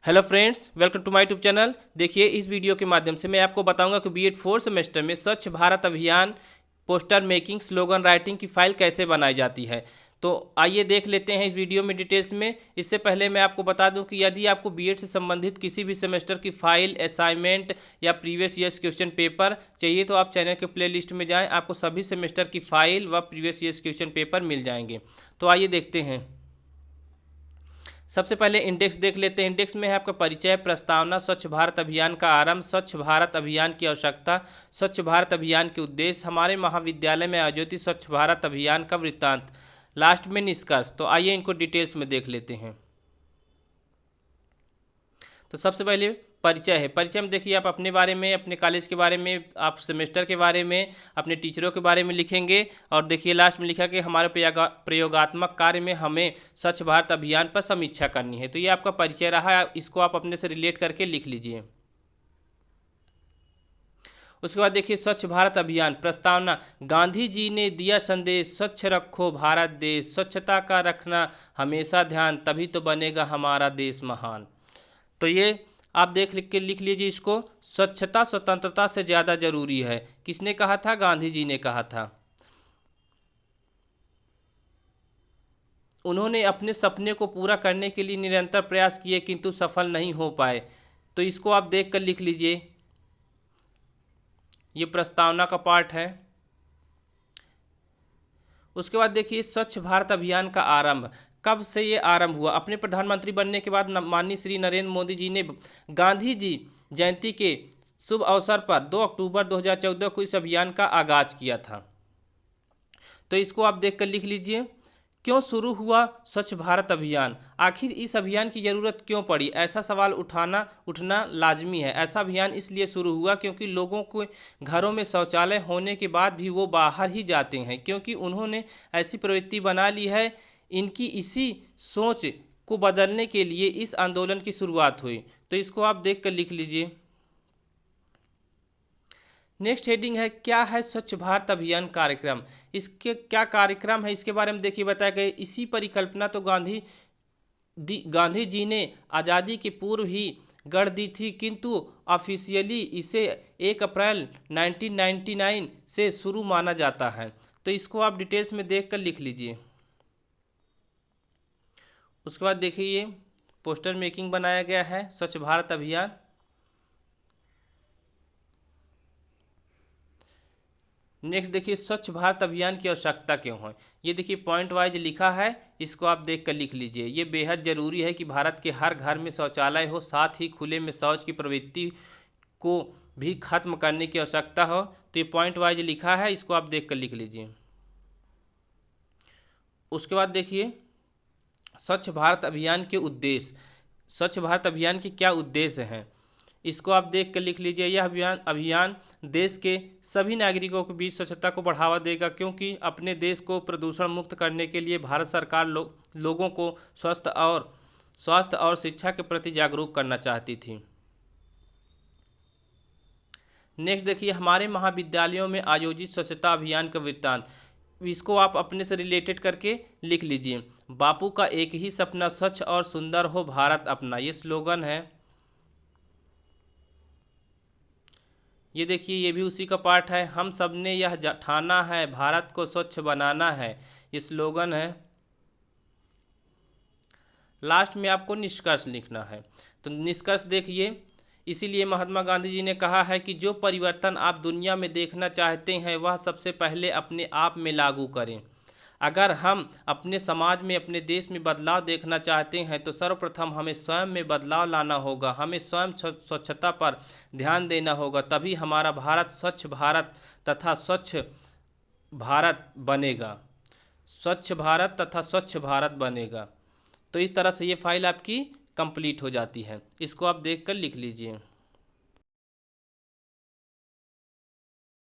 Hello friends, welcome to my YouTube channel. देखिए, इस video के माध्यम से मैं आपको बताऊंगा कि बीएड 4 सेमेस्टर में स्वच्छ भारत अभियान पोस्टर मेकिंग स्लोगन राइटिंग की फाइल कैसे बनाई जाती है। तो आइए देख लेते हैं इस वीडियो में डिटेल्स में। इससे पहले मैं आपको बता दूं कि यदि आपको बीएड से संबंधित किसी भी सेमेस्टर की फाइल, असाइनमेंट या प्रीवियस ईयर्स क्वेश्चन पेपर चाहिए तो आप चैनल के प्लेलिस्ट में जाएँ, आपको सभी सेमेस्टर की फाइल व प्रीवियस ईयर्स क्वेश्चन पेपर मिल जाएंगे। तो आइए देखते हैं। सबसे पहले इंडेक्स देख लेते हैं। इंडेक्स में है आपका परिचय, प्रस्तावना, स्वच्छ भारत अभियान का आरंभ, स्वच्छ भारत अभियान की आवश्यकता, स्वच्छ भारत अभियान के उद्देश्य, हमारे महाविद्यालय में आयोजित स्वच्छ भारत अभियान का वृत्तांत, लास्ट में निष्कर्ष। तो आइए इनको डिटेल्स में देख लेते हैं। तो सबसे पहले परिचय है। परिचय में देखिए, आप अपने बारे में, अपने कॉलेज के बारे में, आप सेमेस्टर के बारे में, अपने टीचरों के बारे में लिखेंगे। और देखिए लास्ट में लिखा कि हमारे प्रयोगात्मक कार्य में हमें स्वच्छ भारत अभियान पर समीक्षा करनी है। तो ये आपका परिचय रहा, इसको आप अपने से रिलेट करके लिख लीजिए। उसके बाद देखिए स्वच्छ भारत अभियान प्रस्तावना। गांधी जी ने दिया संदेश, स्वच्छ रखो भारत देश, स्वच्छता का रखना हमेशा ध्यान, तभी तो बनेगा हमारा देश महान। तो ये आप लिख लीजिए इसको। स्वच्छता स्वतंत्रता से ज़्यादा जरूरी है। किसने कहा था? गांधी जी ने कहा था। उन्होंने अपने सपने को पूरा करने के लिए निरंतर प्रयास किए किंतु सफल नहीं हो पाए। तो इसको आप देख कर लिख लीजिए। ये प्रस्तावना का पार्ट है। उसके बाद देखिए स्वच्छ भारत अभियान का आरंभ। कब से ये आरंभ हुआ? अपने प्रधानमंत्री बनने के बाद माननीय श्री नरेंद्र मोदी जी ने गांधी जी जयंती के शुभ अवसर पर 2 अक्टूबर 2014 को इस अभियान का आगाज किया था। तो इसको आप देख कर लिख लीजिए। क्यों शुरू हुआ स्वच्छ भारत अभियान? आखिर इस अभियान की ज़रूरत क्यों पड़ी? ऐसा सवाल उठना लाजमी है। ऐसा अभियान इसलिए शुरू हुआ क्योंकि लोगों को घरों में शौचालय होने के बाद भी वो बाहर ही जाते हैं, क्योंकि उन्होंने ऐसी प्रवृत्ति बना ली है। इनकी इसी सोच को बदलने के लिए इस आंदोलन की शुरुआत हुई। तो इसको आप देख कर लिख लीजिए। नेक्स्ट हेडिंग है, क्या है स्वच्छ भारत अभियान कार्यक्रम? इसके क्या कार्यक्रम है इसके बारे में देखिए बताया गया। इसी परिकल्पना तो गांधी जी ने आज़ादी के पूर्व ही गढ़ दी थी, किंतु ऑफिशियली इसे 1 अप्रैल 1999 से शुरू माना जाता है। तो इसको आप डिटेल्स में देख कर लिख लीजिए। उसके बाद देखिए ये पोस्टर मेकिंग बनाया गया है स्वच्छ भारत अभियान। नेक्स्ट देखिए स्वच्छ भारत अभियान की आवश्यकता क्यों है। ये देखिए पॉइंट वाइज लिखा है, इसको आप देख कर लिख लीजिए। ये बेहद ज़रूरी है कि भारत के हर घर में शौचालय हो, साथ ही खुले में शौच की प्रवृत्ति को भी खत्म करने की आवश्यकता हो। तो ये पॉइंट वाइज लिखा है, इसको आप देख कर लिख लीजिए। उसके बाद देखिए स्वच्छ भारत अभियान के उद्देश्य। स्वच्छ भारत अभियान के क्या उद्देश्य हैं, इसको आप देख कर लिख लीजिए। यह अभियान देश के सभी नागरिकों के बीच स्वच्छता को बढ़ावा देगा, क्योंकि अपने देश को प्रदूषण मुक्त करने के लिए भारत सरकार लोगों को स्वास्थ्य और शिक्षा के प्रति जागरूक करना चाहती थी। नेक्स्ट देखिए हमारे महाविद्यालयों में आयोजित स्वच्छता अभियान का वृत्तांत। इसको आप अपने से रिलेटेड करके लिख लीजिए। बापू का एक ही सपना, स्वच्छ और सुंदर हो भारत अपना, ये स्लोगन है। ये देखिए ये भी उसी का पार्ट है। हम सब ने यह ठाना है, भारत को स्वच्छ बनाना है, ये स्लोगन है। लास्ट में आपको निष्कर्ष लिखना है। तो निष्कर्ष देखिए, इसीलिए महात्मा गांधी जी ने कहा है कि जो परिवर्तन आप दुनिया में देखना चाहते हैं वह सबसे पहले अपने आप में लागू करें। अगर हम अपने समाज में, अपने देश में बदलाव देखना चाहते हैं तो सर्वप्रथम हमें स्वयं में बदलाव लाना होगा। हमें स्वयं स्वच्छता पर ध्यान देना होगा, तभी हमारा भारत स्वच्छ भारत तथा स्वच्छ भारत बनेगा। स्वच्छ भारत तथा स्वच्छ भारत बनेगा। तो इस तरह से ये फाइल आपकी कंप्लीट हो जाती है। इसको आप देख कर लिख लीजिए।